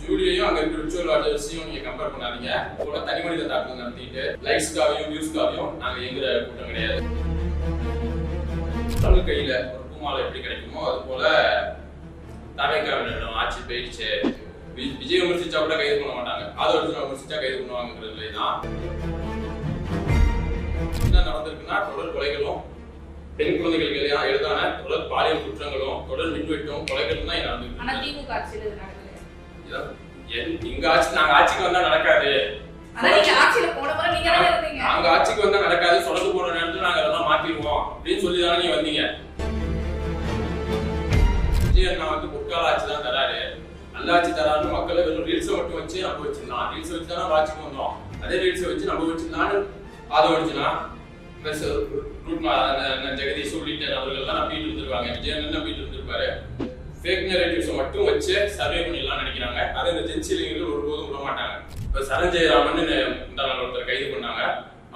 ஜூலியையும் அங்க இருக்கிற விர்ச்சுவல் ஆடியன்ஸையும் நீங்க கம்பேர் பண்ணாதீங்க. போல தனி மனித தாக்குதல் நடத்திட்டு லைக்ஸ்க்காகவும் வியூஸ்க்காகவும் நாங்க எங்கிற கூட்டம் கிடையாது. தமிழ் கையில ஒரு பூமாலை எப்படி கிடைக்குமோ அது போல தாவேக்காவிடம் ஆட்சி போயிடுச்சு. விஜய் விமர்சிச்சா கூட கைது பண்ண மாட்டாங்க, ஆதரவு விமர்சிச்சா கைது பண்ணுவாங்கிறதுல தான் என்ன நடந்திருக்குன்னா தொடர் கொலைகளும் பெண் குழந்தைகளுக்கு எதிரான தொடர் பாலியல் குற்றங்களும் தொடர் மின்வெட்டும் கொலைகளும் தான் நடந்துருக்கு. எங்க ஆட்சி நாங்க ஆட்சிக்கு வந்தா நடக்காது, நாங்க ஆட்சிக்கு வந்தா நடக்காது, சொலந்து போற நேரத்துல நாங்க அதெல்லாம் மாத்திடுவோம் அப்படின்னு சொல்லி தானே நீ வந்தீங்க. விஜய் அண்ணா வந்து பொற்கால ஆட்சி தான் தராரு, நல்ல ஆட்சி தராருன்னு மக்களை வெறும் ரீல்ஸை மட்டும் வச்சு நம்ப வச்சிருந்தான். ரீல்ஸ் வச்சு தானே ஆட்சிக்கு வந்தோம், அதே ரீல்ஸை வச்சு நம்ப வச்சிருந்தான்னு ஆதரவுச்சுன்னா ஜெகதீஷ் உள்ளிட்ட அவர்கள்லாம் நம்பிட்டு இருந்திருக்காங்க. விஜயன் நம்பிட்டு இருந்திருப்பாரு. ஃபேக் நரேட்டிவ்ஸை மட்டும் வச்சு சர்வே பண்ணிடலாம் நினைக்கிறாங்க. அதை இந்த ஜென்சிலிங்கர்கள் ஒருபோதும் விட மாட்டாங்க. இப்போ சரஞ்செயராமன் இந்த நாள் ஒருத்தர் கைது பண்ணாங்க.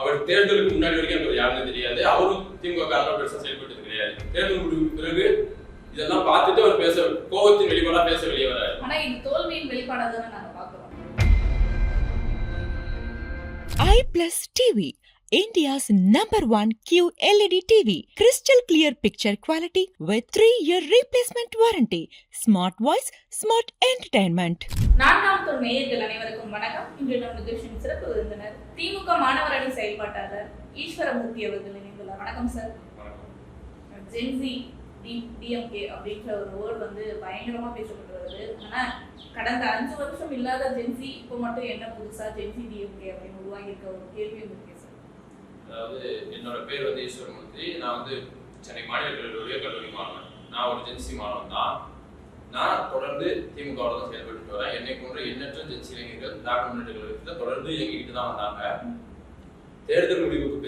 அவர் தேர்தலுக்கு முன்னாடி வரைக்கும் எனக்கு யாருன்னு தெரியாது, அவரும் திமுக பெருசாக செயல்பட்டது கிடையாது. தேர்தல் முடிவுக்கு பிறகு இதெல்லாம் பார்த்துட்டு அவர் பேச கோபத்தின் வெளிப்பாடா பேச வெளியே வராரு. ஆனா இது தோல்வியின் வெளிப்பாடாக நாங்க பார்க்கிறோம். iPlus TV, India's #1 QLED TV. Crystal clear picture quality with 3-year replacement warranty. Smart voice, smart entertainment. நான்காம் தோல் நேயர்கள் அனைவருக்கும் வணக்கம். இன்று நம் நிகழ்ச்சியின் சிறப்பு விருந்தினர் திமுக மாணவர் அணி செயல்பாட்டாளர் ஈஸ்வரமூர்த்தி அவர்கள் இணைந்துள்ளார். வணக்கம் சார். ஜென்சி டிஎம்கே அப்படின்ற ஒரு வேர்ட் வந்து பயங்கரமா பேசப்பட்டு வருது. ஆனா கடந்த 5 வருஷம் இல்லாத ஜென்சி இப்போ மட்டும் என்ன புதுசா ஜென்சி டிஎம்கே அப்படின்னு உருவாகி இருக்க ஒரு கேள்வி இருக்கு சார். அதாவது என்னோட பேர் வந்து ஈஸ்வரமூர்த்தி. நான் வந்து சென்னை மாநில கல்லூரி மாணவன். நான் ஒரு ஜென்சி மாணவன் தான். நான் தொடர்ந்து திமுகவோட தான் செயல்பட்டு வரேன். என்னை போன்ற எண்ணற்ற ஜென்சி இளைஞர்கள் டாக்குமெண்ட்டுகளுக்கு தொடர்ந்து இயங்கிட்டு தான் வந்தாங்க. தேர்தல் முடிவுக்கு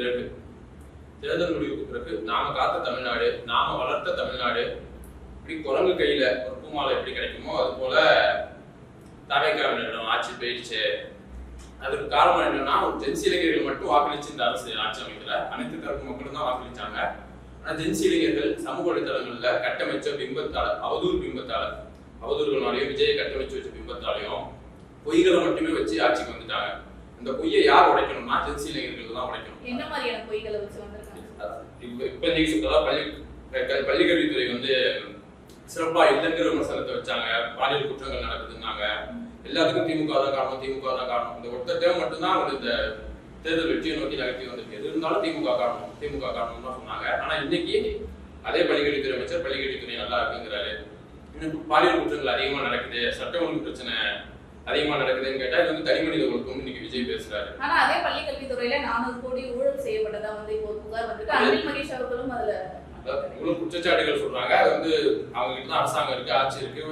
பிறகு நாம காத்த தமிழ்நாடு, நாம வளர்த்த தமிழ்நாடு, இப்படி குரங்கு கையில ஒரு பூமாலை எப்படி கிடைக்குமோ அது போல தாவேக்காவிடம் ஆட்சி போயிடுச்சு. அதுக்கு காரணம் என்னன்னா ஜென்சி இளைஞர்கள் மட்டும் வாக்களிச்சு இந்த அரசு ஆட்சி அமைக்கல, அனைத்து தரப்பு மக்களும் தான் வாக்களிச்சாங்க. ஆனா ஜென்சி இளைஞர்கள் சமூக வலைதளங்கள்ல கட்டமைச்ச அவதூறுகளாலையும் விஜயை கட்டமைச்சு வச்ச பிம்பத்தாலையும் பொய்களை மட்டுமே வச்சு ஆட்சிக்கு வந்துட்டாங்க. இந்த பொய்யை யார் உடைக்கணும்னா ஜென்சி இளைஞர்கள் தான் உடைக்கணும். என்ன மாதிரியான பொய்களை வச்சு வந்திருக்காங்க? இப்ப நீங்க சொல்றதா பள்ளிக்கல்வித்துறை வந்து சிறப்பா இல்லைங்கிற விமர்சனத்தை வச்சாங்க. பாலியல் குற்றங்கள் நடக்குதுன்னாங்க. எல்லாத்துக்கும் திமுக தான் காரணம். இந்த ஒருத்த தேவை மட்டும்தான் அவங்க இந்த தேர்தல் வெற்றியை நோக்கி நகர்த்தி வந்திருக்கு. எது இருந்தாலும் திமுக காரணம் தான் சொன்னாங்க. ஆனா இன்னைக்கு அதே பள்ளிக்கல்வித்துறை அமைச்சர் பள்ளிக்கல்வித்துறை நல்லா இருக்குங்கிறாரு. பாலியல் குற்றங்கள் அதிகமா நடக்குது, சட்ட ஒழுங்கு பிரச்சனை அதிகமா நடக்குதுன்னு கேட்டா இது வந்து தனி மனித ஒழுக்கம் இன்னைக்கு விஜய் பேசுறாரு. ஆனா அதே பள்ளிக்கல்வித்துறையில 400 கோடி ஊழல் செய்யப்பட்டதா வந்து இப்போ புகார் வந்திருக்கு. அனில் மகேஷ் அவர்களும் அதுல இவ்வளவு குற்றச்சாட்டுகள் சொல்றாங்க. அது வந்து அவங்க கிட்ட தான் அரசாங்கம் இருக்கு, ஆட்சி இருக்கு,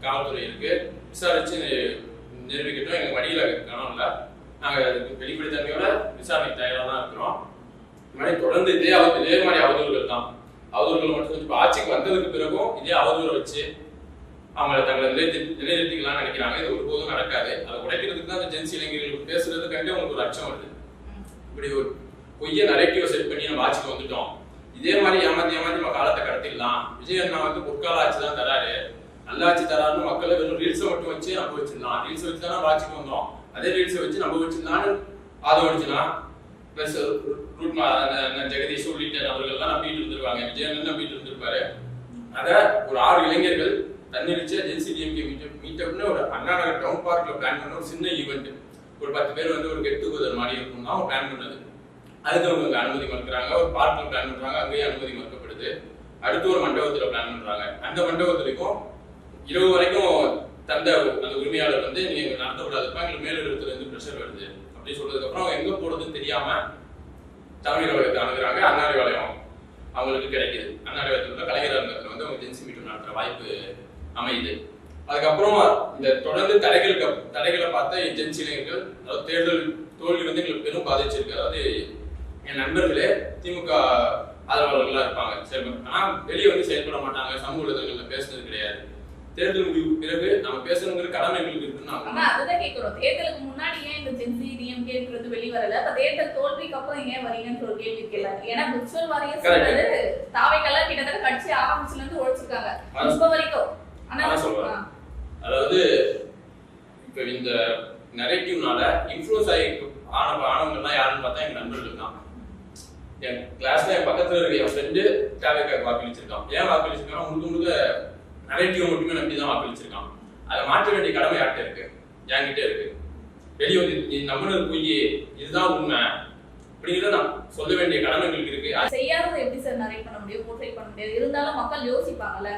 காவல்துறை இருக்கு, விசாரிச்சு நிரூபிக்கட்டும். எங்க வழியில காணல, நாங்க வெளிப்படைத்தன்மையோட விசாரணை தயாரா தான் இருக்கிறோம். தொடர்ந்து இதே மாதிரி அவதூறுகள் மட்டும் கொஞ்சம் ஆட்சிக்கு வந்ததுக்கு பிறகும் இதே அவதூறை வச்சு அவங்களை தங்களை நிலைநிறுத்திக்கலாம்னு நினைக்கிறாங்க. இது ஒருபோதும் நடக்காது. அதை உடைக்கிறதுக்கு தான் அந்த ஜென்சி இளைஞர்களுக்கு பேசுறது கண்டே உங்களுக்கு ஒரு அச்சம் வருது. இப்படி ஒரு பொய்ய நரேட்டிவ் செட் பண்ணி நம்ம ஆட்சிக்கு வந்துட்டோம், இதே மாதிரி ஏமாத்தி நம்ம காலத்தை கடத்திடலாம். விஜய் அண்ணா வந்து பொற்கால ஆட்சி தான் தராரு, நல்ல ஆட்சி தராருன்னு மக்களை வெறும் ரீல்ஸை மட்டும் வச்சு நம்ப வச்சிடலாம். ரீல்ஸை வச்சு தானே ஆட்சிக்கு வந்தோம், அதே ரீல்ஸை வச்சு நம்ப வச்சிருந்தான்னு ஆதரவுச்சுன்னா பிளஸ் ஜெகதீஷ் உள்ளிட்ட அவர்கள்லாம் நம்பிட்டு இருந்திருக்காங்க. விஜயன் நம்பிட்டு இருந்திருப்பாரு. அத ஒரு 6 இளைஞர்கள் தன்னிச்சையா ஜென்சி டிஎம்கே மீட்டப்னு ஒரு அண்ணா நகர் டவுன் பார்க்ல பிளான் பண்ண ஒரு சின்ன ஈவெண்ட், ஒரு 10 பேர் வந்து ஒரு கெட் டுகெதர் மாதிரி இருக்கும்னா ஒரு பிளான் பண்ணது. அதுக்கு அவங்க அனுமதி மறுக்கிறாங்க. ஒரு பார்க்ல பிளான் பண்றாங்க, அங்கேயும் அனுமதி மறுக்கப்படுது. அடுத்து ஒரு மண்டபத்துல பிளான் பண்றாங்க. அந்த மண்டபத்துக்கும் இரவு வரைக்கும் தந்த அந்த உரிமையாளர் வந்து நீங்க நடத்தக்கூடாதுப்பா, எங்களுக்கு மேலிடத்துல இருந்து பிரஷர் வருது அப்படின்னு சொல்றதுக்கு அப்புறம் அவங்க எங்க போறதுன்னு தெரியாம தலைமையகத்தை அணுகுறாங்க. அண்ணாரிவாளையம் அவங்களுக்கு கிடைக்குது. அண்ணாரிவாளையத்துல கலைஞர் அரங்கத்துல வந்து அவங்க ஜென்சி மீட்டிங் நடத்துற வாய்ப்பு அமையுது. அதுக்கப்புறம் இந்த தொடர்ந்து தடைகளை பார்த்த ஜென்சி இளைஞர்கள், அதாவது தேர்தல் தோல்வி வந்து எங்களுக்கு பெரும் பாதிச்சிருக்கு. அதாவது என் நண்பர்களே திமுக ஆதரவாளர்களா இருப்பாங்க, ஆனா வெளியே வந்து செயல்பட மாட்டாங்க, சமூக ஊடகங்கள்ல பேசுறது கிடையாது. தேர்தல் முடிவுக்கு பிறகு நம்ம பேசணுங்கிற கடமை எங்களுக்கு இருக்குன்னு அதுதான் கேட்கிறோம். தேர்தலுக்கு முன்னாடி ஏன் இந்த ஜென்சி டிஎம்கேன்றது வெளி வரல, அப்ப தேர்தல் தோல்விக்கு அப்புறம் ஏன் வரீங்கன்னு ஒரு கேள்வி கேட்கலாம். ஏன்னா விர்ச்சுவல் வாரியர்ஸ் சொல்றது தாவைக்கெல்லாம் கிட்டத்தட்ட கட்சி ஆரம்பிச்சுல இருந்து உழைச்சிருக்காங்க இப்ப வரைக்கும். அதாவது இப்போ இந்த நரேட்டிவ்னால இன்ஃப்ளூயன்ஸ் ஆகி ஆனவங்கலாம் யாருன்னு பார்த்தா எங்க நண்பர்கள் தான். என் கிளாஸ்ல என் பக்கத்துல இருக்க என் ஃப்ரெண்டு தேவைக்காக வாக்களிச்சிருக்கான். ஏன் வாக்களிச்சிருக்கான்? முழுக்க நரேட்டிவ் மட்டுமே நம்பி தான் வாக்களிச்சிருக்கான். அதை மாற்ற வேண்டிய கடமை யார்கிட்ட இருக்கு? என்கிட்ட இருக்கு. வெளியே வந்து நீ நம்பினது போய் இதுதான் உண்மை அப்படிங்கிறத நான் சொல்ல வேண்டிய கடமைகளுக்கு இருக்கு. செய்யாததை எப்படி சார் நரேட் பண்ண முடியும், போர்ட்ரேட் பண்ண முடியாது? இருந்தாலும் மக்கள் யோசிப்பாங்கல்ல,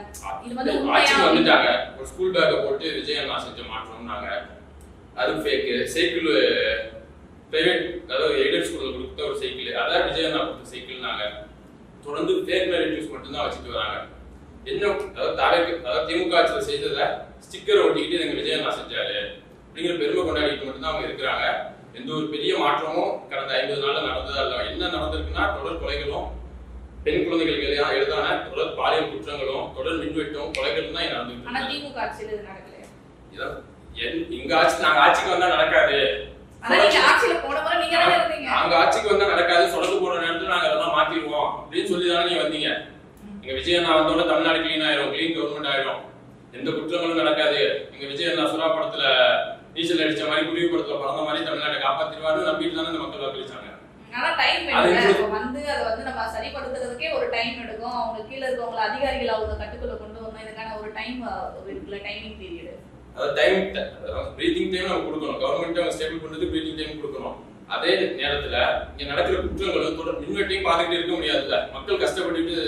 இது வந்து ஆட்சிக்கு வந்துட்டாங்க. ஒரு ஸ்கூல் பேக்கை போட்டு விஜய் அண்ணா செஞ்ச மாற்றம்னாங்க, அது ஃபேக்கு. சைக்கிள் பிரைவேட், அதாவது எய்டட் ஸ்கூல்ல கொடுத்த ஒரு சைக்கிள், அதான் விஜய் அண்ணா கொடுத்த சைக்கிள்னாங்க. தொடர்ந்து ஃபேக் நரேட்டிவ்ஸ் மட்டும்தான் வச்சுட்டு வராங்க. என்ன அதாவது திமுக ஆட்சியில் செய்ததை ஸ்டிக்கர் ஒட்டிக்கிட்டு எங்க விஜய் அண்ணா செஞ்சாரு அப்படிங்கிற பெருமை கொண்டாடிட்டு மட்டும்தான் அவங்க இருக்கிறாங்க. எந்த ஒரு பெரிய மாற்றமும் கடந்த 50 நாள்ல நடந்ததா இல்லை. என்ன நடந்திருக்குன்னா தொடர் கொலைகளும், பெண் குழந்தைகளுக்கு எதிரான தொடர் பாலியல் குற்றங்களும், தொடர் மின்வெட்டும், கொலைகளும் தான் நடந்துருக்கு. ஆனா திமுக ஆட்சியில் இது நடக்கலையா? எங்க ஆட்சி, நாங்க ஆட்சிக்கு வந்தா நடக்காது. நாங்க ஆட்சிக்கு வந்தா நடக்காது, சொடக்கு போற நேரத்துல நாங்க அதெல்லாம் மாத்திடுவோம் அப்படின்னு சொல்லி தானே நீங்க வந்தீங்க. எங்க விஜய் அண்ணா வந்தோட தமிழ்நாடு கிளீன் ஆயிரும், கிளீன் கவர்மெண்ட் ஆயிரும், எந்த குற்றங்களும் நடக்காது. எங்க விஜய் அண்ணா சுறா படத்துல நீச்சல் அடிச்ச மாதிரி, குருவி படத்துல பிறந்த மாதிரி தமிழ்நாட்டை காப்பாத்திடுவாரு நம்பிட்டு தானே இந்த மக்கள் வாக்களிச்சாங்க. ஆனா டைம் எடுக்கும். வந்து அதை வந்து நம்ம சரிப்படுத்துறதுக்கே ஒரு டைம் எடுக்கும். அவங்க கீழே இருக்கவங்க அதிகாரிகள் அவங்க கட்டுக்குள்ள கொண்டு வரணும். இதுக்கான ஒரு டைம் இருக்குல்ல, டைமிங் பீரியட். அதாவது டைம், பிரீத்திங் டைம் நம்ம கொடுக்கணும். கவர்மெண்ட் அவங்க ஸ்டேபிள் பண்றது பிரீத்திங் டைம் கொடுக்கணும். அதே நேரத்துல இங்க நடக்கிற குற்றங்களும் தொடர் மின்வெட்டையும் பார்த்துக்கிட்டு இருக்க முடியாதுல்ல. மக்கள் கஷ்டப்பட்டுட்டு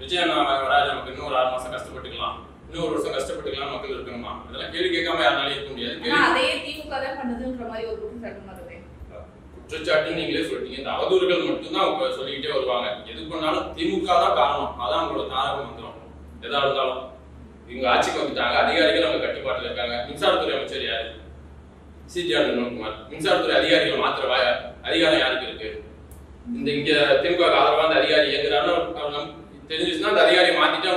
விஜய் அண்ணா வராஜ் நமக்கு இன்னும் ஒரு 6 மாசம் கஷ்டப்பட்டுக்கலாம், இன்னும் ஒரு வருஷம் கஷ்டப்பட்டுக்கலாம் மக்கள் இருக்கணுமா? அதெல்லாம் கேள்வி கேட்காம யாராலையும் இருக்க முடியாது. அதே திமுக தான் பண்ணுதுன்ற மாதிரி ஒரு குற்றச்சாட்டு வருது. குற்றச்சாட்டு நீங்களே சொல்லிட்டீங்க. இந்த அவதூறுகள் மட்டும்தான் அவங்க சொல்லிக்கிட்டே வருவாங்க. எது பண்ணாலும் திமுக தான் காரணம், அதான் அவங்களோட தாரக மந்திரம். எதா இருந்தாலும் இவங்க ஆட்சிக்கு வந்துட்டாங்க, அதிகாரிகள் அவங்க கட்டுப்பாட்டுல இருக்காங்க. மின்சாரத்துறை அமைச்சர் யாரு? சிடிஆர் நிர்மல்குமார். மின்சாரத்துறை அதிகாரிகள் மாத்திர அதிகாரம் யாருக்கு இருக்கு? இந்த இங்க திமுக ஆதரவா அந்த அதிகாரி இயங்குறாருன்னு தெரிஞ்சிச்சுன்னா அந்த அதிகாரியை மாத்திட்டு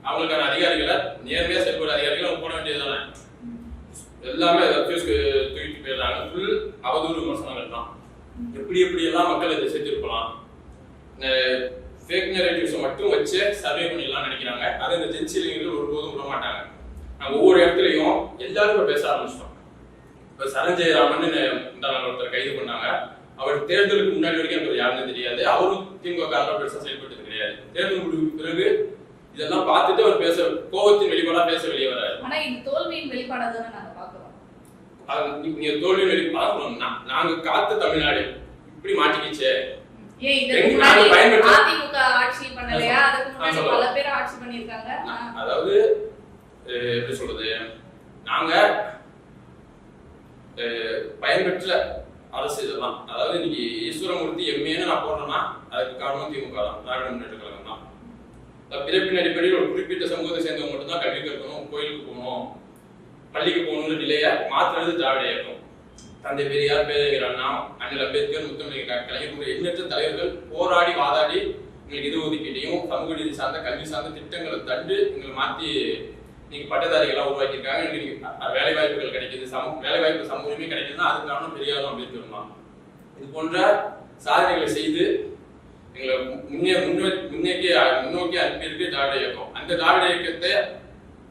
அவங்களுக்கான அதிகாரிகளை நேர்மையா செயல்படுற அதிகாரிகளை போட வேண்டியதுதானே. எல்லாமே தூக்கிட்டு போயிடுறாங்க. ஃபுல் அவதூறு விமர்சனங்கள் தான். எப்படி எல்லாம் மக்கள் இதை சேர்த்திருக்கலாம். ஃபேக் நரேட்டிவ்ஸை மட்டும் வச்சு சர்வே பண்ணிடலாம் நினைக்கிறாங்க. அது இந்த ஜென்சிலிங்கள் ஒருபோதும் விட மாட்டாங்க. நாங்கள் ஒவ்வொரு இடத்துலையும் எல்லாரும் பேச ஆரம்பிச்சிட்டோம். இப்போ சரஞ்செயராமன் இந்த நாள் ஒருத்தர் கைது பண்ணாங்க. அவர் தேர்தலுக்கு முன்னாடி வரைக்கும் எனக்கு யாருன்னு தெரியாது. அவரும் திமுக காரணம் பெருசாக செயல்பட்டது கிடையாது. தேர்தல் முடிவுக்கு பிறகு இதெல்லாம் பார்த்துட்டு அவர் பேச, கோபத்தின் வெளிப்பாடா பேச வெளியே வராரு. ஆனா இது தோல்வியின் வெளிப்பாடா தானே நாங்க பாக்குறோம். நீங்க தோல்வியின் வெளிப்பாடா நாங்க காத்த தமிழ்நாடு இப்படி மாட்டிக்கிச்சே. அதிமுக ஆட்சி பண்ணலையா? அதுக்கு முன்னாடி பல பேர் ஆட்சி பண்ணிருக்காங்க. அதாவது எப்படி சொல்றது, நாங்க பயன்பெற்ற அரசு இதெல்லாம். அதாவது இன்னைக்கு ஈஸ்வரமூர்த்தி எம்ஏன்னு நான் போடுறேன்னா அதுக்கு காரணம் திமுக தான், திராவிட முன்னேற்ற கழகம் தான். பிறப்பின் அடிப்படையில் ஒரு குறிப்பிட்ட சமூகத்தை சேர்ந்தவங்க மட்டும் தான் கல்வி கற்கணும், கோயிலுக்கு போகணும், பள்ளிக்கு போகணும்னு நிலையை மாற்றுறது திராவிட இயக்கம். தந்தை பெரியார், பேரறிஞர் அண்ணா, அண்ணல் அம்பேத்கர், முத்தமிழ் கலைஞர் எண்ணற்ற தலைவர்கள் போராடி வாதாடி எங்களுக்கு இது ஒதுக்கீட்டையும் சமூக நீதி சார்ந்த கல்வி சார்ந்த திட்டங்களை தண்டு எங்களை மாற்றி நீங்க பட்டதாரிகளாக உருவாக்கியிருக்காங்க. எங்களுக்கு வேலை வாய்ப்புகள் கிடைக்குது, வேலை வாய்ப்பு சமூகமே கிடைக்குதுன்னா அது காரணம் பெரியாரும் அம்பேத்கரும் தான். இது போன்ற சாதனைகளை செய்து எங்களை முன்னோக்கி அனுப்பியிருக்கு திராவிட இயக்கம். அந்த திராவிட இயக்கத்தை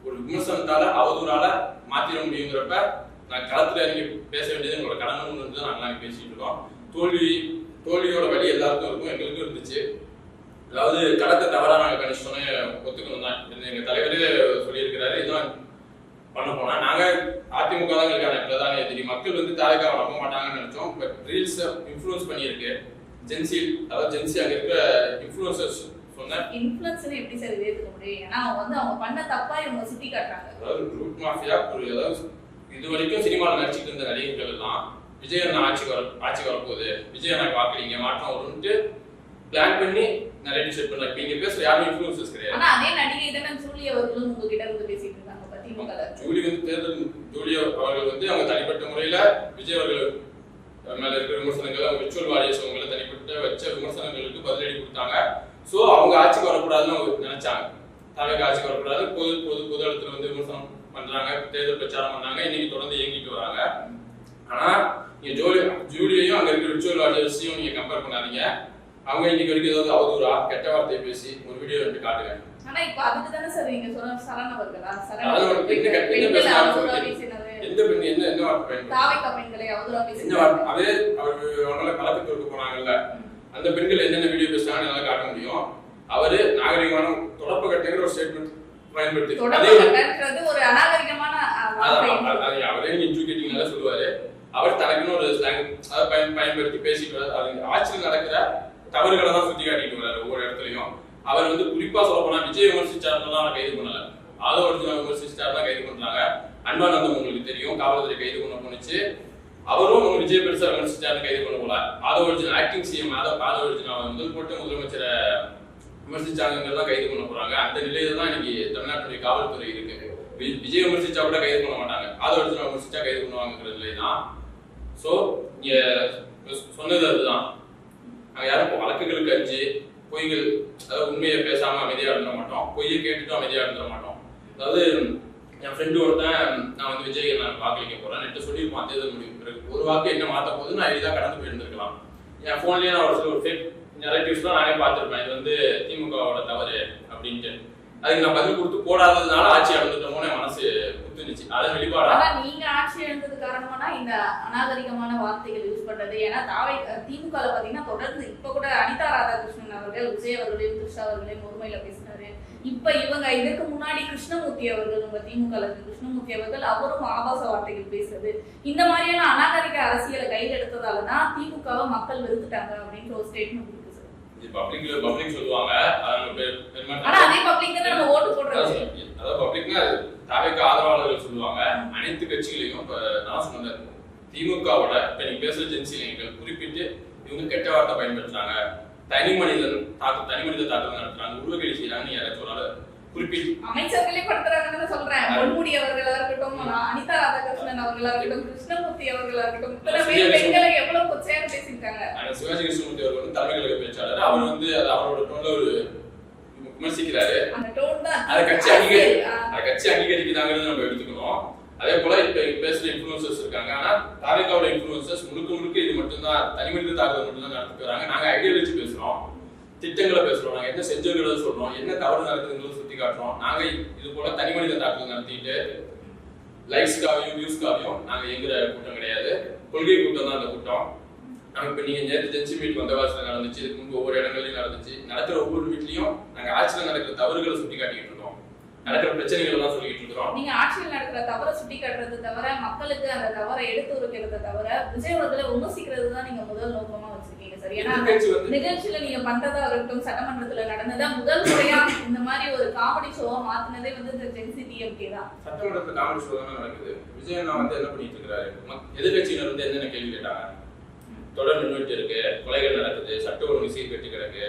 ஒரு விமர்சனத்தால அவதூறால மாத்திர முடியுங்கிறப்ப நான் களத்துல இறங்கி பேச வேண்டியது எங்களோட கடமைன்னு வந்து நாங்கள் பேசிட்டு இருக்கோம். தோல்வியோட வழி எல்லாருக்கும் இருக்கும், எங்களுக்கும் இருந்துச்சு. அதாவது களத்தை தவறா நாங்கள் கணிச்சோன்னே ஒத்துக்கணும் தான். எங்க தலைவரே சொல்லியிருக்கிறாரு, இதுதான் பண்ண போனா நாங்க அதிமுக தான் எங்களுக்கான பிரதான எதிரி. மக்கள் வந்து தாய்க்காக நம்ப மாட்டாங்கன்னு நினைச்சோம். பட் ரீல்ஸ் இன்ஃப்ளூயன்ஸ் பண்ணியிருக்கு ஜென்சி, அதாவது ஜென்சி அங்க இருக்கிற இன்ஃப்ளூயன்சர்ஸ் சொன்ன இன்ஃப்ளூயன்ஸ் எப்படி சார் ஏத்துக்க முடியும்? ஏன்னா அவங்க பண்ண தப்பா இவங்க சுட்டி காட்டுறாங்க. அதாவது ரூட் மாஃபியா, அதாவது இது வரைக்கும் சினிமாவில் நடிச்சிட்டு இருந்த நடிகர்கள் எல்லாம் விஜய் அண்ணா ஆட்சி வரப்போகுது, விஜய் அண்ணாக்கு வாக்குறீங்க, மாற்றம் வரும்ட்டு பிளான் பண்ணி நிறைய செட் பண்ணலாம். இப்ப இங்க பேசுற யாரும் இன்ஃப்ளூயன்சர்ஸ் கிடையாது. ஆனா அதே நடிகை தான ஜூலி அவர்களும் உங்ககிட்ட இருந்து பேசிட்டு இருக்காங்க பாத்தீங்களா? ஜூலி வந்து தேர்தல் ஜூலி அவர்கள் வந்து அவங்க தனிப்பட்ட முறையில விஜய் அவர்கள் மேல இருக்கிற விமர்சனங்களை, விர்ச்சுவல் வாரியர்ஸ் அவங்களை தனிப்பட்ட வச்ச விமர்சனங்களுக்கு பதிலடி கொடுத்தாங்க. சோ அவங்க ஆட்சிக்கு வரக்கூடாதுன்னு அவங்க நினைச்சாங்க. தலைவர் ஆட்சிக்கு வரக்கூடாது, பொது இடத்துல வந்து விமர்சனம் பண்றாங்க, தேர்தல் பிரச்சாரம் பண்ணாங்க, இன்னைக்கு தொடர்ந்து இயங்கிட்டு வராங்க. ஆனா நீங்க ஜூலியையும் அங்க இருக்கிற விர்ச்சுவல் வாரியர்ஸையும் நீங்க கம்பேர் பண்ணாதீங்க. அவங்க இன்னைக்கு வரைக்கும் ஏதாவது அவதூறா கெட்ட வார்த்தையை பேசி ஒரு வீடியோ எடுத்து காட்டுங்க. ஆனா இப்போ அதுக்கு தானே சார் நீங்க சொன்ன சரணவர்களா? எந்த பெண் என்ன தாவைக்கா பெண்களை அவதூறா பேசுறாங்க. அதே அவர் கலக்கத்திற்கு போனாங்கல்ல, அந்த பெண்கள் என்னென்ன வீடியோ பேசுறாங்கன்னு என்னால காட்ட முடியும். அவரு நாகரிகமான தொடப்ப கட்டைங்கிற ஒரு ஸ்டேட்மெண்ட் பயன்படுத்தி ஒரு அநாகரிகமான அவரே இன்ட்ரூ கேட்டிங்கனால சொல்லுவாரு. அவர் தனக்குன்னு ஒரு ஸ்லாங் அதை பயன்படுத்தி பேசிட்டு அது ஆட்சியில் நடக்கிற தவறுகளை தான் சுட்டி காட்டிட்டு வர்றாரு ஒவ்வொரு இடத்துலயும். அவர் வந்து குறிப்பா சொல்ல போனா விஜய் விமர்சிச்சாருலாம் கைது பண்ணல, ஆதோ ஒரிஜினல் விமர்சிச்சாருலாம் கைது பண்றாங்க. அன்பானந்தம் உங்களுக்கு தெரியும், காவல்துறை கைது பண்ண போனுச்சு. அவரும் விஜய் பெருசா விமர்சிச்சாரு கைது பண்ண போல. ஆதோ ஒரிஜினல் ஆக்டிங் சிஎம் ஆதோ ஒரிஜினல் முதல் போட்டு முதலமைச்சரை விமர்சிச்சாங்கிறதெல்லாம் கைது பண்ண போறாங்க. அந்த நிலையில தான் இன்னைக்கு தமிழ்நாட்டுடைய காவல்துறை இருக்கு. விஜய் விமர்சிச்சா கூட கைது பண்ண மாட்டாங்க, ஆதோ ஒரிஜினல் விமர்சிச்சா கைது பண்ணுவாங்கிற நிலை தான். ஸோ இங்க சொன்னது அதுதான். நாங்கள் யாரும் வழக்குகளுக்கு அஞ்சு பொய்கள், அதாவது உண்மையை பேசாம அமைதியா இருந்துட மாட்டோம், பொய்யை கேட்டுட்டும் அமைதியா இருந்துட மாட்டோம். அதாவது என் ஃப்ரெண்டு ஒருத்தன் நான் வந்து விஜய் நான் வாக்களிக்க போறேன் நெட்டு சொல்லியிருப்பான். தேர்தல் முடிவு பிறகு ஒரு வாக்கு என்ன மாற்ற போது நான் எளிதாக கடந்து போயிருந்திருக்கலாம். என் போன்லயே நான் ஒரு சில ஒரு ஃபேக் நெரேட்டிவ்ஸ்லாம் நானே பார்த்துருப்பேன், இது வந்து திமுகவோட தவறு அப்படின்ட்டு. அதுக்கு நான் பதில் கொடுத்து போடாததுனால ஆட்சி இழந்துட்டோமோன்னு என் மனசு குத்துனுச்சு. அதை வெளிப்பாடா நீங்க ஆட்சி இழந்தது காரணமானா இந்த அநாகரிகமான வார்த்தைகள் யூஸ் பண்றது. ஏன்னா திமுக பாத்தீங்கன்னா தொடர்ந்து இப்ப கூட அனிதா ராதாகிருஷ்ணன் அவர்கள் விஜய் அவர்களையும் கிருஷ்ணா அவர்களையும் ஒருமையில பேசினாரு. இப்ப இவங்க இதற்கு முன்னாடி கிருஷ்ணமூர்த்தி அவர்கள், உங்க திமுக கிருஷ்ணமூர்த்தி அவர்கள் அவரும் ஆபாச வார்த்தைகள் பேசுறது. இந்த மாதிரியான அநாகரிக அரசியலை கையில் எடுத்ததாலதான் திமுகவை மக்கள் வெறுத்துட்டாங்க அப்படின்ற ஒரு ஸ்டேட்மெண்ட் இருக்கு சார். இது பப்ளிக் சொல்லுவாங்க. ஆனா அதே பப்ளிக் தான் நம்ம ஓட்டு போடுறோம். அதாவது பப்ளிக்னா தாவேக்கு ஆதரவாளர்கள் சொல்லுவாங்க. அனைத்து கட்சிகளையும் இப்ப நான் சொன்னேன், திமுகவோட இப்ப நீங்க பேசுற ஜென்சிலைகள் குறிப்பிட்டு இவங்க கெட்ட வார்த்தை பயன்படுத்துறாங்க, தனி மனித தாக்குதல் நடத்துறாங்க, உருவகேலி செய்யறாங்க, யாராச்சும் ஒரு ஆளு குறிப்பிட்டு அமைச்சர்களே படுத்துறாங்கன்னு சொல்றேன். பொன்முடி அவர்களா இருக்கட்டும், அனிதா ராதாகிருஷ்ணன் அவர்களா இருக்கட்டும், கிருஷ்ணமூர்த்தி அவர்களா இருக்கட்டும், பெண்களை எவ்வளவு கொச்சையாக பேசியிருக்காங்க. சிவாஜி கிருஷ்ணமூர்த்தி அவர்கள் வந்து தலைமை கழக பேச்சாளர். அவர் வந்து அவரோட டோன்ல ஒரு விமர்சிக்கிறாரு. அந்த டோன் தான் அதை கட்சி அங்கீகரிக்கிறாங்கிறது நம்ம எடுத்துக்கணும். அதே போல இப்ப பேசுற இன்ஃபுளுசர்ஸ் இருக்காங்க. ஆனா தாவேக்காவோட இன்ஃபுளுசர்ஸ் முழுக்க இது மட்டும்தான் தனிமனித தாக்குதல் மட்டும் தான் நடத்திட்டு வராங்க. நாங்க ஐடியாலஜி பேசுறோம், திட்டங்களை பேசுறோம், நாங்க என்ன செஞ்சவங்களை சொல்றோம், என்ன தவறு நடக்குதுங்கிறத சுட்டி காட்டுறோம். நாங்க இது போல தனிமனித தாக்குதல் நடத்திட்டு லைக்ஸ்க்காவையும் வியூஸ்க்காவையும் நாங்க எங்கிற கூட்டம் கிடையாது, கொள்கை கூட்டம் தான் அந்த கூட்டம். நாங்க இப்ப நீங்க நேற்று ஜென்சி மீட் வந்த வாரத்தில் நடந்துச்சு, இதுக்கு முன்பு ஒவ்வொரு இடங்களையும் நடந்துச்சு. நடக்கிற ஒவ்வொரு வீட்லயும் நாங்க ஆட்சியில் நடக்கிற தவறுகளை சுட்டி காட்டிக்கிட்டு இருக்கோம், நடக்கிற பிரச்சனைகள் எல்லாம் சொல்லிட்டு இருக்கிறோம். நீங்க ஆட்சியில் நடக்கிற தவறை சுட்டி காட்டுறது தவிர, மக்களுக்கு அந்த தவறை எடுத்து உரைக்கிறது தவிர, விஜய் அவர்களை விமர்சிக்கிறது தான் நீங்க முதல் நோக்கமா வச்சிருக்கீங்க சார். ஏன்னா நிகழ்ச்சியில நீங்க பண்றதா இருக்கட்டும், சட்டமன்றத்துல நடந்ததா முதல் முறையா இந்த மாதிரி ஒரு காமெடி ஷோவா மாத்தினதே வந்து இந்த ஜென்சி டிஎம்கே தான். சட்டமன்றத்துல காமெடி ஷோ தான் நடக்குது. விஜய் அண்ணா வந்து என்ன பண்ணிட்டு இருக்காரு, எதிர்கட்சியினர் வந்து என்னென்ன கேள்வி கேட்டாங்க, தொடர் நின்றுட்டு இருக்கு, கொலைகள் நடக்குது, சட்ட ஒழுங்கு சீர்கட்டி கிடக்கு,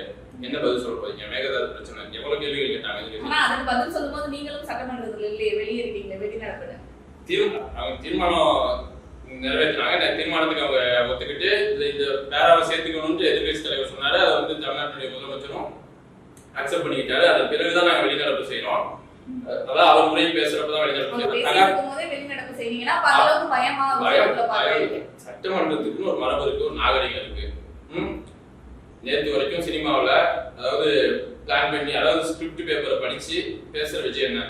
என்ன பதில் சொல்ல போறீங்க, மேகதாது பிரச்சனை, எவ்வளவு கேள்விகள் கேட்டாங்க. அதுக்கு பதில் சொல்லும்போது நீங்களும் சட்டமன்றத்துல இல்லையே, வெளியே இருக்கீங்க, வெளிநடப்பு அவங்க தீர்மானம் நிறைவேற்றினாங்க. தீர்மானத்துக்கு அவங்க ஒத்துக்கிட்டு இந்த பேராவை சேர்த்துக்கணும்னு எதிர்கட்சி தலைவர் சொன்னாரு. அதை வந்து தமிழ்நாட்டுடைய முதலமைச்சரும் அக்செப்ட் பண்ணிக்கிட்டாரு. அதன் பிறகுதான் நாங்க வெளிநடப்பு செய்யறோம். அதான் அவர் முறையும் பேசுறப்பதான் வெளிநடப்பு செய்யறோம். சட்டமன்றத்துக்குன்னு ஒரு மரபு இருக்கு, ஒரு நாகரிகம் இருக்கு. நேற்று வரைக்கும் சினிமாவில் அதாவது பிளான் பண்ணி, அதாவது ஸ்கிரிப்ட் பேப்பரை படிச்சு பேசுற விஜய் என்ன,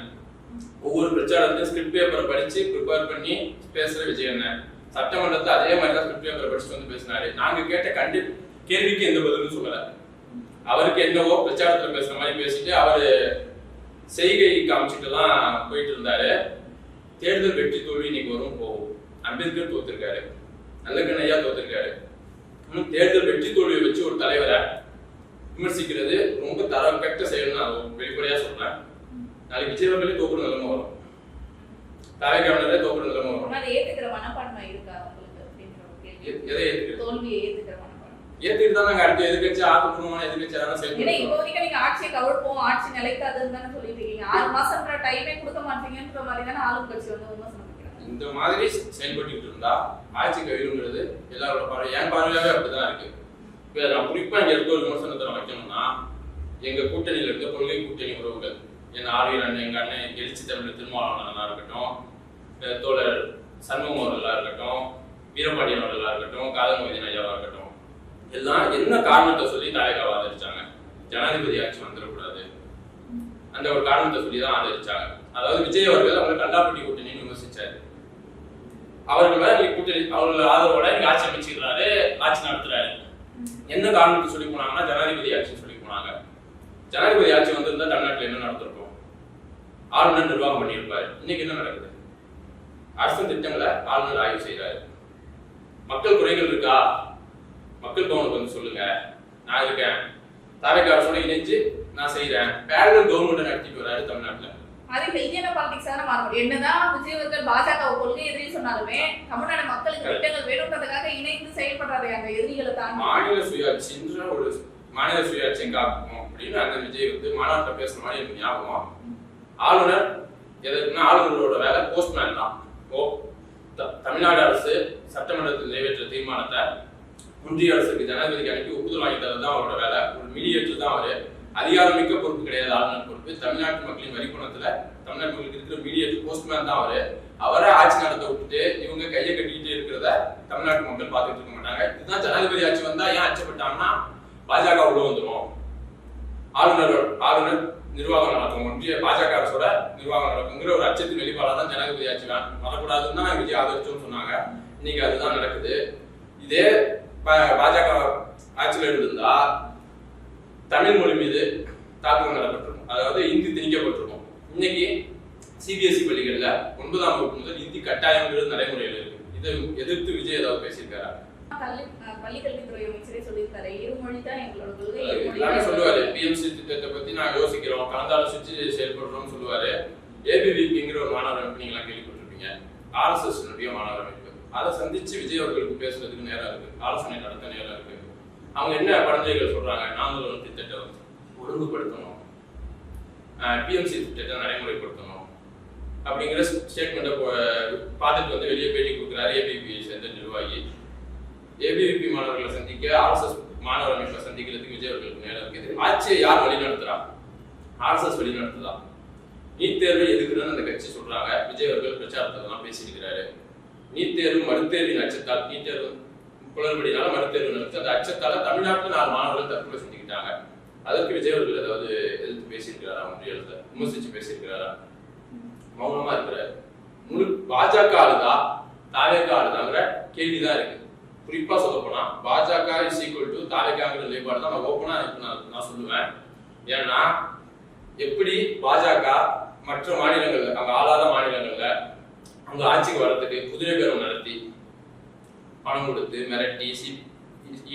ஒவ்வொரு பிரச்சாரத்தையும் ஸ்கிரிப்ட் பேப்பரை படிச்சு ப்ரிப்பேர் பண்ணி பேசுற விஜய் என்ன, சட்டமன்றத்தில் அதே மாதிரி தான் ஸ்கிரிப்ட் பேப்பரை படிச்சுட்டு வந்து பேசினாரு. நாங்க கேட்ட கேள்விக்கு எந்த பதிலும் சொல்லல. அவருக்கு என்னவோ பிரச்சாரத்துல பேசுற மாதிரி பேசிட்டு அவரு செய்கை காமிச்சிட்டு தான் போயிட்டு இருந்தாரு. தேர்தல் வெற்றி தோல்வி இன்னைக்கு வரும் போகும். அம்பேத்கர் தோத்திருக்காரு, நல்லக்கண்ணையா தோத்திருக்காரு. தேர்தல் வெற்றி தோல்வியை வச்சு ஒரு தலைவரை விமர்சிக்கிறது ரொம்ப தரக்கட்ட செயல். நான் வெளிப்படையா சொல்றேன். நாளைக்கு விஜய் அவர்களே தோக்குற நிலைமை வரும், தாவேக்காவினரே தோக்குற நிலைமை வரும். ஏத்துக்கிற மனப்பான்மை இருக்கா உங்களுக்கு அப்படின்ற ஒரு கேள்வி. எதை ஏத்துக்கிற, தோல்வியை ஏத்துக்கிற மனப்பான்மை ஏத்துக்கிட்டு தான் நாங்க அடுத்த எதிர்கட்சி ஆக்கப்பூர்வமான எதிர்கட்சியா தான் செயல்படுறோம். இப்போ வரைக்கும் நீங்க ஆட்சியை கவிழ்ப்போம், ஆட்சி நிலைக்காதுன்னு தானே சொல்லிட்டு இருக்கீங்க. 6 மாசம்ன்ற டைமே கொடுக்க மாட்டீங்கன்ற மாதிரி தானே ஆளும் கட்சி வந்து விமர்சனம். இந்த மாதிரி செயல்பட்டு இருந்தா ஆட்சி கவிழுங்கிறது எல்லாரோட பார்வை, என் பார்வையாவே அப்படிதான் இருக்கு. இப்ப நான் குறிப்பா இங்க இருக்க ஒரு விமர்சனத்தை வைக்கணும்னா, எங்க கூட்டணியில இருக்க கொள்கை கூட்டணி உறவுகள், என் ஆர்வீர் அண்ணன், எங்க அண்ணன் எழுச்சி தமிழ் திருமாவளவனா இருக்கட்டும், தோழர் சண்முகம் அவர்களா இருக்கட்டும், வீரபாண்டியன் அவர்களா இருக்கட்டும், காதல் மொய்தீன் ஐயாவா இருக்கட்டும், எல்லாம் என்ன காரணத்தை சொல்லி தாவேக்காவை ஆதரிச்சாங்க, ஜனாதிபதி ஆட்சி வந்துடக்கூடாது, அந்த ஒரு காரணத்தை சொல்லி தான் ஆதரிச்சாங்க. அதாவது விஜய் அவர்கள் அவங்க கல்லாப்பட்டி கூட்டணின்னு விமர்சிச்சாரு. அவர்கள் மேல நீங்க கூட்டணி அவர்கள் ஆதரவோட நீங்க ஆட்சி அமைச்சிருக்காரு, ஆட்சி நடத்துறாரு. என்ன காரணத்துக்கு சொல்லி போனாங்கன்னா ஜனாதிபதி ஆட்சின்னு சொல்லி போனாங்க. ஜனாதிபதி ஆட்சி வந்திருந்தா தமிழ்நாட்டில் என்ன நடந்திருக்கும்? ஆளுநர் நிர்வாகம் பண்ணியிருப்பாரு. இன்னைக்கு என்ன நடக்குது? அரசு திட்டங்களை ஆளுநர் ஆய்வு செய்யறாரு. மக்கள் குறைகள் இருக்கா? மக்கள் கவனம் வந்து சொல்லுங்க, நான் இருக்கேன், தாவேகா அரசோட இணைஞ்சு நான் செய்யறேன். பேரலல் கவர்மெண்ட் நடத்திட்டு வராரு தமிழ்நாட்டுல. அது ஹெல்தியான பாலிடிக்ஸ் தானே மாற முடியும். என்னதான் விஜய் அவர்கள் பாஜக கொள்கை எதிரி சொன்னாலுமே தமிழ்நாடு மக்களுக்கு திட்டங்கள் வேணும்ன்றதுக்காக இணைந்து செயல்படுறாரு அந்த எதிரிகளை தாண்டி. மாநில சுயாட்சின்ற ஒரு மாநில சுயாட்சி எங்க ஆகும் அப்படின்னு அந்த விஜய் வந்து மாநாட்டில் பேசுற மாதிரி எனக்கு ஞாபகம். ஆளுநர் எதற்குன்னா ஆளுநரோட வேலை போஸ்ட்மேன் தான். தமிழ்நாடு அரசு சட்டமன்றத்தில் நிறைவேற்ற தீர்மானத்தை ஒன்றிய அரசுக்கு ஜனாதிபதிக்கு அனுப்பி ஒப்புதல் வாங்கி தரது தான் அவரோட வேலை. ஒரு மீடியேட்டர் தான் அவரு. அதிகாரமிக்க பொறுப்பு கிடையாது ஆளுநர் பொறுப்பு. தமிழ்நாட்டு மக்களின் வரிப்பணத்துல தமிழ்நாட்டு மக்களுக்கு இருக்கிற மீடியேட்டர் போஸ்ட்மேன் தான் அவரு. அவரை ஆட்சி நடத்த விட்டுட்டு இவங்க கையை கட்டிக்கிட்டு இருக்கிறத தமிழ்நாட்டு மக்கள் பார்த்துட்டு இருக்க மாட்டாங்க. இதுதான் ஜனாதிபதி ஆட்சி வந்தா ஏன் அச்சப்பட்டாங்கன்னா பாஜக உள்ள வந்துடும், ஆளுநர் நிர்வாகம் நடக்கும், ஒன்றிய பாஜக அரசோட நிர்வாகம் நடக்குங்கிற ஒரு அச்சத்தின் வெளிப்பாடாக தான் ஜனாதிபதி ஆட்சி வரக்கூடாதுன்னு தான் விஜய் ஆதரிச்சோம்னு சொன்னாங்க. இன்னைக்கு அதுதான் நடக்குது. இதே பாஜக ஆட்சியில் இருந்திருந்தா தமிழ் மொழி மீது தாக்குதல் நடப்பட்டிருக்கும், அதாவது இந்தி திணிக்கப்பட்டிருக்கும். இன்னைக்கு சிபிஎஸ்இ பள்ளிகள்ல 9ஆம் வகுப்பு முதல் இந்தி கட்டாயங்கிறது நடைமுறையில் இருக்கு. இதை எதிர்த்து விஜய் ஏதாவது பேசியிருக்காரா? பள்ளிக்கல்வித்துறை அமைச்சரே சொல்லியிருக்காரு, இருமொழி தான் எங்களோட கொள்கை. எல்லாமே சொல்லுவாரு. பிஎம்சி திட்டத்தை பத்தி நான் யோசிக்கிறோம், கலந்தாலோசிச்சு செயல்படுறோம்னு சொல்லுவாரு. ஏபிவிபிங்கிற ஒரு மாணவர் அமைப்பு நீங்க எல்லாம் கேள்விப்பட்டிருப்பீங்க, ஆர்எஸ்எஸ் மாணவர் அமைப்பு. அதை சந்திச்சு விஜய் அவர்களுக்கு பேசுறதுக்கு நேரம் இருக்கு, ஆலோசனை நடத்த நேரம் இருக்கு. அவங்க என்ன பரிந்துரைகள் சொல்றாங்க? 4 திட்டத்தை ஒழுங்குபடுத்தணும், பிஎம்சி திட்டத்தை நடைமுறைப்படுத்தணும் அப்படிங்கிற ஸ்டேட்மெண்ட்டை பார்த்துட்டு வந்து வெளியே பேட்டி கொடுக்குறாரு ஏபிவிபியை சேர்ந்த நிர்வாகி. ஏபிவிபி மாணவர்களை சந்திக்க ஆர்எஸ்எஸ் மாணவர் அமைப்பை சந்திக்கிறதுக்கு விஜய் அவர்களுக்கு நேரம் இருக்குது. ஆட்சியை யார் வழி நடத்துறா? ஆர்எஸ்எஸ் வழி நடத்துதா? நீட் தேர்வை எதுக்குன்னு அந்த கட்சி சொல்றாங்க. விஜய் அவர்கள் பிரச்சாரத்தெல்லாம் பேசியிருக்கிறாரு. நீட் தேர்வு மறுதேர்வின் அச்சத்தால், நீட் தேர்வு குளறுபடினால மறுதேர்வு நடத்தி அந்த அச்சத்தால தமிழ்நாட்டில் 4 மாணவர்கள் தற்கொலை செஞ்சுக்கிட்டாங்க. அதற்கு விஜய் அவர்கள் ஏதாவது எதிர்த்து பேசியிருக்கிறாரா? ஒன்றிய அரசை விமர்சிச்சு பேசியிருக்கிறாரா? மௌனமா இருக்கிறாரு. பாஜக ஆளுதா தாவேகா ஆளுதாங்கிற கேள்விதான் இருக்கு. குறிப்பா சொல்ல போனா பாஜக இஸ் ஈக்குவல் டு தாவேகாங்கிற நிலைப்பாடு தான் நான் ஓப்பனா நான் சொல்லுவேன். ஏன்னா எப்படி பாஜக மற்ற மாநிலங்கள்ல, அங்க ஆளாத மாநிலங்கள்ல அவங்க ஆட்சிக்கு வர்றதுக்கு குதிரை பேரம் நடத்தி பணம் கொடுத்து மிரட்டி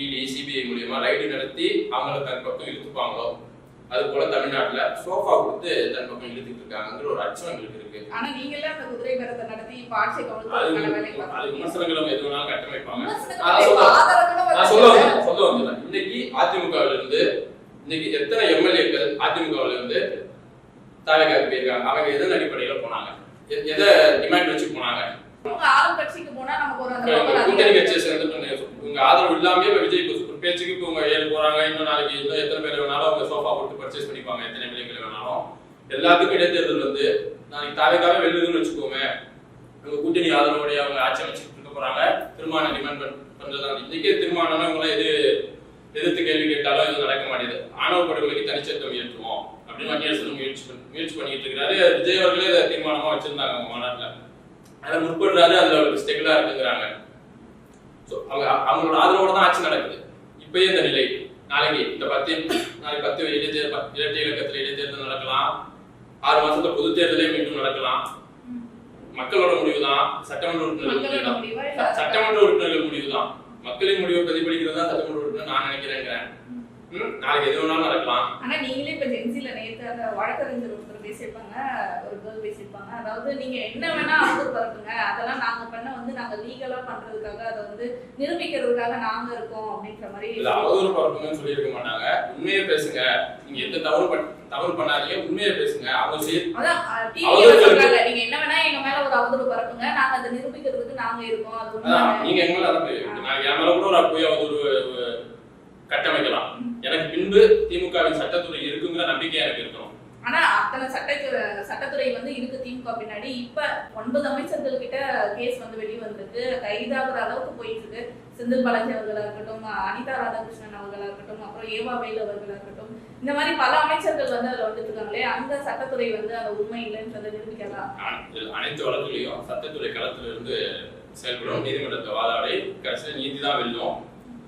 இடி சிபிஐ மூலியமா ரைடு நடத்தி அவங்கள தன் பக்கம் இழுத்துப்பாங்களோ, அது போல தமிழ்நாட்டுல சோஃபா கொடுத்து தன் பக்கம் இழுத்துட்டு இருக்காங்கிற ஒரு அச்சம் எங்களுக்கு இருக்கு. ஆனா நீங்க எல்லாம் அந்த குதிரை பேரத்தை நடத்தி இப்ப ஆட்சி அது விமர்சனங்களும் எது வேணாலும் கட்டமைப்பாங்க. சொல்ல வந்து இன்னைக்கு அதிமுகவில இருந்து இன்னைக்கு எத்தனை எம்எல்ஏக்கள் அதிமுகவில இருந்து தாவேகாவுக்கு போயிருக்காங்க? அவங்க எதன் அடிப்படையில போனாங்க? எதை டிமாண்ட் வச்சு போனாங்க? கட்சிக்கு போனா நமக்கு ஒரு கூட்டணி கட்சியை சேர்ந்து உங்க ஆதரவு இல்லாம விஜய் பேச்சுக்கு இப்ப உங்க 7 போறாங்க. இன்னும் நாளைக்கு இன்னும் எத்தனை பேர் வேணாலும் அவங்க சோஃபா போட்டு பர்ச்சேஸ் பண்ணிப்பாங்க, எத்தனை எம்எல்ஏக்கள் வேணாலும். எல்லாத்துக்கும் இடைத்தேர்தல் வந்து நாளைக்கு தாவேகாவே வெல்லுதுன்னு வச்சுக்கோங்க, உங்க கூட்டணி ஆதரவோடைய அவங்க ஆட்சி அமைச்சுட்டு இருக்க போறாங்க. திருமணம் டிமாண்ட் பண்றதா இன்னைக்கே திருமணம் உங்களை எதிர்த்து கேள்வி கேட்டாலும் இது நடக்க மாட்டேது. ஆணவ படுகொலைக்கு தனிச்சட்டம் ஏற்றுவோம் அப்படின்னு மத்திய அரசு முயற்சி பண்ணிட்டு இருக்கிறாரு. விஜய் அவர்களே தீர்மானமா வச்சிருந்தாங்க அவங்க மாநாட்டுல. அதை முற்படுறாரு, அதுல அவருக்கு ஸ்டெகிலா இருக்குங்கிறாங்க. அவங்களோட ஆதரவோட தான் ஆட்சி நடக்குது. இப்பயே இந்த நிலை நாளைக்கு இந்த 10 இரட்டை இலக்கத்துல இடைத்தேர்தல் நடக்கலாம். 6 மாசத்துல பொது தேர்தலே மீண்டும் நடக்கலாம். மக்களோட முடிவுதான், சட்டமன்ற உறுப்பினர்கள் முடிவுதான். மக்களின் முடிவை பிரதிபலிக்கிறது தான் சட்டமன்ற உறுப்பினர் நான் நினைக்கிறேங்கிறேன். நாளைக்கு எது வேணாலும் நடக்கலாம். ஆனா நீங்களே இப்ப ஜென்சில நேத்து அந்த வழக்கறிஞர் ஒருத்தர் பேசியிருப்பாங்க, ஒரு கேர்ள் பேசியிருப்பாங்க. அதாவது நீங்க என்ன வேணா அவதூறு பரப்புங்க, அதெல்லாம் நாங்க பண்ண வந்து நாங்க லீகலா பண்றதுக்காக, அதை வந்து நிரூபிக்கிறதுக்காக நாங்க இருக்கோம் அப்படின்ற மாதிரி. அவதூறு பரப்புங்கன்னு சொல்லியிருக்க மாட்டாங்க. உண்மையை பேசுங்க, நீங்க எந்த தவறு பண்ணாதீங்க, உண்மையை பேசுங்க. சொல்றாங்க நீங்க என்ன வேணா எங்க மேல ஒரு அவதூறு பரப்புங்க, நாங்க அதை நிரூபிக்கிறதுக்கு நாங்க இருக்கோம். அது நீங்க எங்க மேல என் மேல கூட ஒரு போய் அவதூறு கட்டமைக்கலாம். எனக்கு பின்பு திமுகவின் சட்டத்துறை இருக்குங்கிற நம்பிக்கை எனக்கு இருக்கணும். ஆனா அத்தனை சட்டத்துறை வந்து இருக்கு திமுக பின்னாடி. இப்ப 9 அமைச்சர்கள் கிட்ட கேஸ் வந்து வெளியே வந்திருக்கு, கைதாகிற அளவுக்கு போயிட்டு இருக்கு. செந்தில் பாலாஜி அவர்களா இருக்கட்டும், அனிதா ராதாகிருஷ்ணன் அவர்களா இருக்கட்டும், அப்புறம் ஏவா வேலு அவர்களா இருக்கட்டும், இந்த மாதிரி பல அமைச்சர்கள் வந்து அதுல வந்துட்டு இருக்காங்களே, அந்த சட்டத்துறை வந்து அந்த உண்மை இல்லைன்றதை நிரூபிக்கலாம். அனைத்து வழக்குலையும் சட்டத்துறை களத்துல இருந்து செயல்படும், நீதிமன்றத்தை வாதாடி கடைசியில் நீதி தான் வெல்லும்,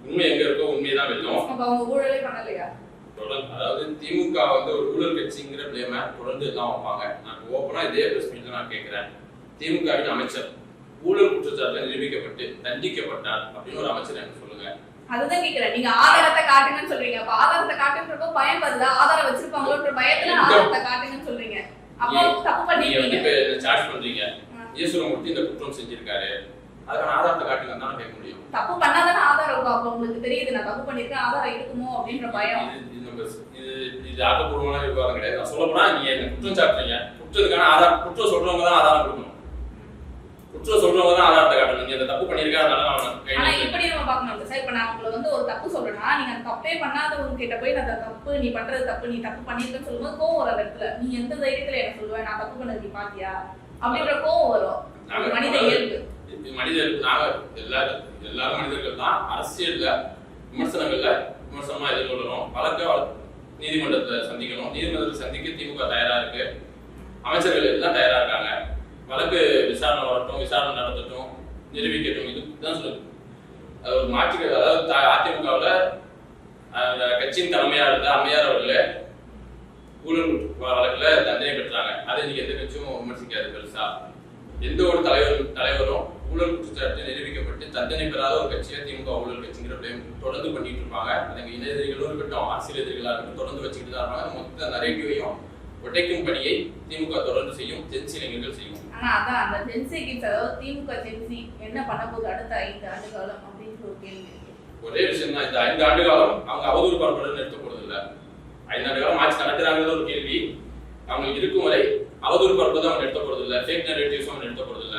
உண்மை எங்க இருக்கோ உண்மைதான் வெல்லும். அவங்க ஊழலே பண்ணலையா? அதாவது திமுக வந்து ஒரு ஊழல் கட்சிங்கிற பிளேமை தொடர்ந்து எல்லாம் வைப்பாங்க. நான் ஓப்பனா இதே பிரஸ் மீட்ல நான் கேட்கிறேன், திமுகவின் அமைச்சர் ஊழல் குற்றச்சாட்டுல நிரூபிக்கப்பட்டு தண்டிக்கப்பட்டார் அப்படின்னு ஒரு அமைச்சர் எனக்கு சொல்லுங்க. அதுதான் கேக்குறேன், நீங்க ஆதாரத்தை காட்டுங்கன்னு சொல்றீங்க. அப்ப ஆதாரத்தை காட்டுன்றப்போ பயம் வருதா? ஆதாரம் வச்சிருப்பாங்களோன்ற பயத்துல ஆதாரத்தை காட்டுங்கன்னு சொல்றீங்க. அப்போ தப்பு பண்ணீங்க. நீங்க இப்ப சார்ஜ் பண்றீங்க, ஈஸ்வரமூர்த்தி இந்த குற்றம் செஞ்சிருக்காரு, அதுக்கான ஆதாரத்தை காட்டுங்க தான் கேட்க முடியும். தப்பு பண்ணாதானே ஆதாரம் இருக்கும். அப்ப உங்களுக்கு தெரியுது நான் தப்பு பண்ணிருக்கேன், ஆதாரம் இருக்குமோ அப்படின்ற பயம். இது ஆக்கப்பூர்வமான விவாதம் கிடையாது. நான் சொல்ல போனா நீங்க என்ன குற்றம் சாட்டுறீங்க, குற்றத்துக்கான ஆதாரம், குற்றம் சொல்றவங்க தான் ஆதாரம் கொடுக்கணும், குற்றம் சொல்றவங்க தான் ஆதாரத்தை காட்டணும். நீங்க அந்த தப்பு பண்ணிருக்காங்க. ஆனா இப்படி நம்ம பார்க்கணும் சார். இப்ப நான் உங்களை வந்து ஒரு தப்பு சொல்றேன்னா, நீங்க அந்த தப்பே பண்ணாதவங்க கிட்ட போய் நான் தப்பு, நீ பண்றது தப்பு, நீ தப்பு பண்ணிருக்கன்னு சொல்லும்போது கோவம் வர இடத்துல நீ எந்த தைரியத்துல என்ன சொல்லுவேன், நான் தப்பு பண்ணது நீ பாத்தியா அப்படின்ற கோவம் வரும். மனித இயல்பு, மனித இயல்பு. நாங்க எல்லாரும் மனிதர்கள் தான். அரசியல்ல விமர்சனமா எதிர்கொள்ளணும், வழக்க நீதிமன்றத்தை சந்திக்கணும். நீதிமன்றத்தை சந்திக்க திமுக தயாரா இருக்கு, அமைச்சர்கள் எல்லாம் தயாரா இருக்காங்க. வழக்கு விசாரணை வரட்டும், விசாரணை நடத்தட்டும், நிரூபிக்கட்டும், இதுதான் சொல்லுது. அது ஒரு மாற்று. அதாவது அதிமுகவில் கட்சியின் தலைமையா இருந்த அம்மையார் அவர்களே ஊழல் வழக்குல தண்டனை பெற்றாங்க. அதை இன்னைக்கு எந்த கட்சியும் விமர்சிக்காது பெருசா. எந்த ஒரு தலைவரும் ஊழல் குற்றச்சாட்டு நிரூபிக்கப்பட்டு தண்டனை பெறாத ஒரு கட்சியை திமுக ஊழல் கட்சிங்கிற தொடர்ந்து பண்ணிட்டு இருப்பாங்க. அதுக்கு இன எதிரிகளும் இருக்கட்டும், அரசியல் எதிரிகளா இருக்கட்டும், தொடர்ந்து வச்சுக்கிட்டு தான் இருப்பாங்க. மொத்த நரேட்டிவையும் உடைக்கும் பணியை திமுக தொடர்ந்து செய்யும், ஜென்சி இளைஞர்கள் செய்யும். ஆனா அதான் அந்த ஜென்சி கிட்ஸ், அதாவது திமுக ஜென்சி என்ன பண்ண போகுது அடுத்த 5 ஆண்டு காலம் அப்படின்னு ஒரு கேள்வி. ஒரே விஷயம் தான், இந்த 5 ஆண்டு காலம் அவங்க அவதூறு பரப்புடன் நிறுத்த போறது இல்ல. 5 ஆண்டு காலம் ஆட்சி நடத்துறாங்கிறது ஒரு கேள்வி. அவங்களுக்கு இருக்கும் வரை அவதூறு பரப்புதான் அவங்க நிறுத்த போறது இல்ல, ஃபேக் நரேட்டிவ்ஸும் அவங்க நிறுத்த போறது இல்ல.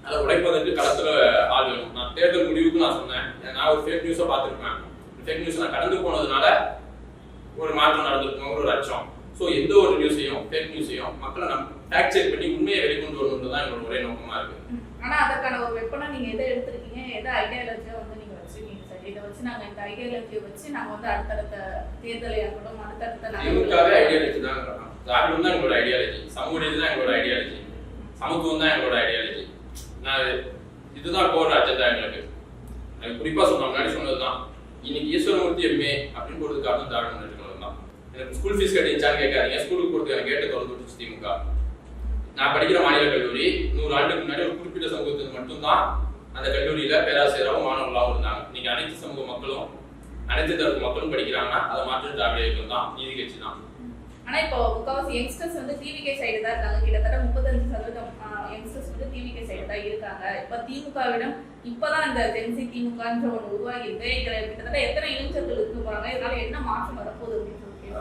அதை உடைப்பதற்கு களத்துல ஆள் வேணும். நான் தேர்தல் முடிவுக்கு நான் சொன்னேன், நான் ஒரு ஃபேக் நியூஸை பார்த்துருப்பேன். ஃபேக் நியூஸ் நான் கடந்து போனதுனால ஒரு மாற்றம் நடந்திருக்கும், ஒரு அச்சம். ஸோ எந்த ஒரு நியூஸையும் ஃபேக் நியூஸையும் மக்களை நம்ம ஃபேக்ட் செக் பண்ணி உண்மையை வெளிக்கொண்டு வரணுன்றது தான் எங்களோட ஒரே நோக்கமா இருக்கு. ஆனா அதற்கான ஒரு வெப்பனா நீங்க எதை எடுத்திருக்கீங்க, எதை ஐடியாலஜியா வந்து நீங்க வச்சிருக்கீங்க சார்? இதை வச்சு நாங்க இந்த ஐடியாலஜியை வச்சு நாங்க வந்து அடுத்தடுத்த தேர்தலை இருக்கட்டும், அடுத்தடுத்த திமுகவே ஐடியாலஜி தான். திராவிடம் தான் எங்களோட ஐடியாலஜி, சமூக நீதி தான் எங்களோட ஐடியாலஜி, சமத்துவம் தான் எங்களோட ஐடியாலஜி. நான் இதுதான் கோர் அஜெண்டா எங்களுக்கு. குறிப்பா சொன்ன முன்னாடி சொன்னதுதான், இன்னைக்கு ஈஸ்வரமூர்த்தி எம்ஏ அப்படின்னு போறது காரணம் திராவிட முன்னேற்ற கழகம் தான். எனக்கு ஸ்கூல் ஃபீஸ் கட்டிச்சான்னு கேட்காதீங்க, ஸ்கூலுக்கு போறது எனக்கு கேட்டு திறந்து விட்டுச்சு திமுக. நான் படிக்கிற மாநில கல்லூரி 100 ஆண்டுக்கு முன்னாடி ஒரு குறிப்பிட்ட சமூகத்துக்கு மட்டும்தான் அந்த கல்லூரியில பேராசிரியராகவும் மாணவர்களாகவும் இருந்தாங்க. இன்னைக்கு அனைத்து சமூக மக்களும், அனைத்து தரப்பு மக்களும் படிக்கிறாங்கன்னா அதை மாற்று திராவிட இயக்கம் தான், நீதி கட்சி தான். ஆனா இப்போ முக்காவாசி யங்ஸ்டர்ஸ் வந்து டிவிகே சைடு தான் இருக்காங்க. கிட்டத்தட்ட 35% யங்ஸ்டர்ஸ் வந்து டிவிகே சைடு தான் இருக்காங்க. இப்ப திமுகவிடம் இப்பதான் இந்த ஜென்சி திமுகன்ற ஒன்று உருவாகி இருக்கு. இதுல கிட்டத்தட்ட எத்தனை இளைஞர்கள் இருக்க போறாங்க, இதனால என்ன மாற்றம் வரப்போகுது அப்படின்னு